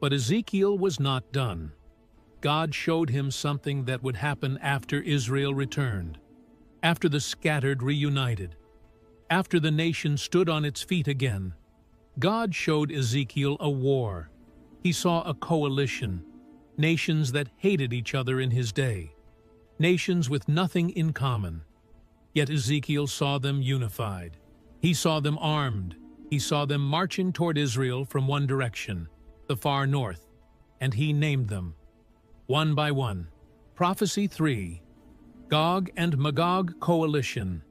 But Ezekiel was not done. God showed him something that would happen after Israel returned, after the scattered reunited, after the nation stood on its feet again. God showed Ezekiel a war. He saw a coalition, nations that hated each other in his day, nations with nothing in common. Yet Ezekiel saw them unified. He saw them armed. He saw them marching toward Israel from one direction, the far north, and he named them, one by one. Prophecy 3. Gog and Magog Coalition.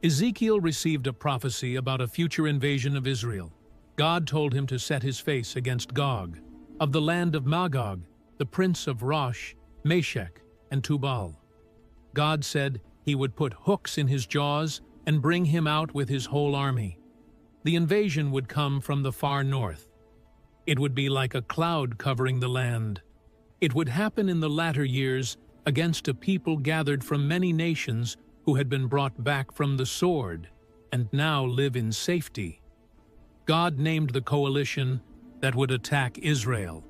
Ezekiel received a prophecy about a future invasion of Israel. God told him to set his face against Gog, of the land of Magog, the prince of Rosh, Meshech, and Tubal. God said he would put hooks in his jaws and bring him out with his whole army. The invasion would come from the far north. It would be like a cloud covering the land. It would happen in the latter years against a people gathered from many nations who had been brought back from the sword and now live in safety. God named the coalition that would attack Israel: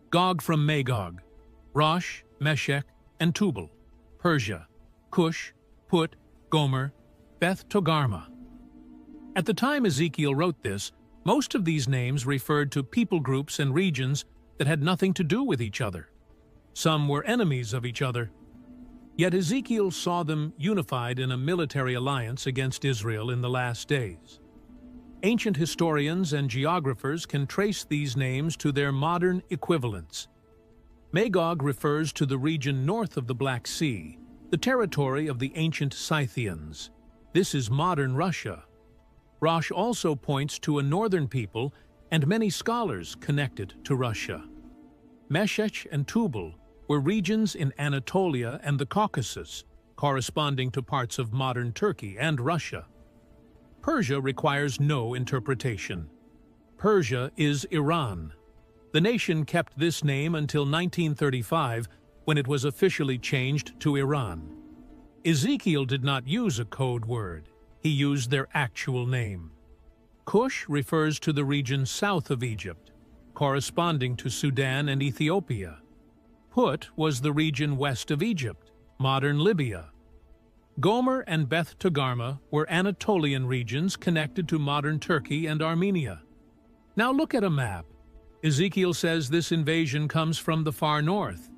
Gog from Magog, Rosh, Meshech, and Tubal, Persia, Cush, Put, Gomer, Beth Togarmah. At the time Ezekiel wrote this, most of these names referred to people groups and regions that had nothing to do with each other. Some were enemies of each other. Yet Ezekiel saw them unified in a military alliance against Israel in the last days. Ancient historians and geographers can trace these names to their modern equivalents. Magog refers to the region north of the Black Sea, the territory of the ancient Scythians. This is modern Russia. Rosh also points to a northern people and many scholars connected to Russia. Meshech and Tubal were regions in Anatolia and the Caucasus, corresponding to parts of modern Turkey and Russia. Persia requires no interpretation. Persia is Iran. The nation kept this name until 1935, when it was officially changed to Iran. Ezekiel did not use a code word. He used their actual name. Cush refers to the region south of Egypt, corresponding to Sudan and Ethiopia. Put was the region west of Egypt, modern Libya. Gomer and Beth Togarmah were Anatolian regions connected to modern Turkey and Armenia. Now look at a map. Ezekiel says this invasion comes from the far north.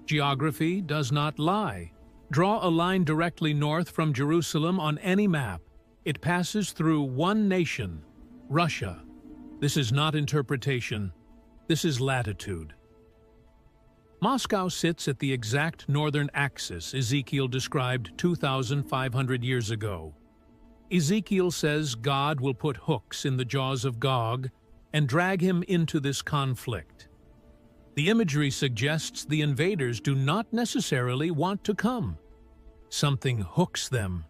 Geography does not lie. Draw a line directly north from Jerusalem on any map. It passes through one nation, Russia. This is not interpretation. This is latitude. Moscow sits at the exact northern axis Ezekiel described 2,500 years ago. Ezekiel says God will put hooks in the jaws of Gog and drag him into this conflict. The imagery suggests the invaders do not necessarily want to come. Something hooks them.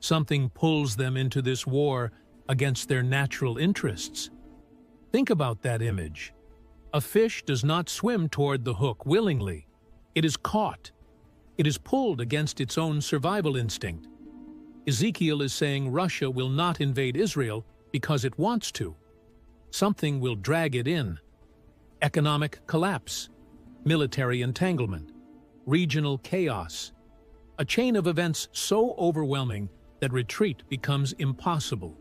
Something pulls them into this war against their natural interests. Think about that image. A fish does not swim toward the hook willingly. It is caught. It is pulled against its own survival instinct. Ezekiel is saying Russia will not invade Israel because it wants to. Something will drag it in. Economic collapse, military entanglement, regional chaos. A chain of events so overwhelming that retreat becomes impossible.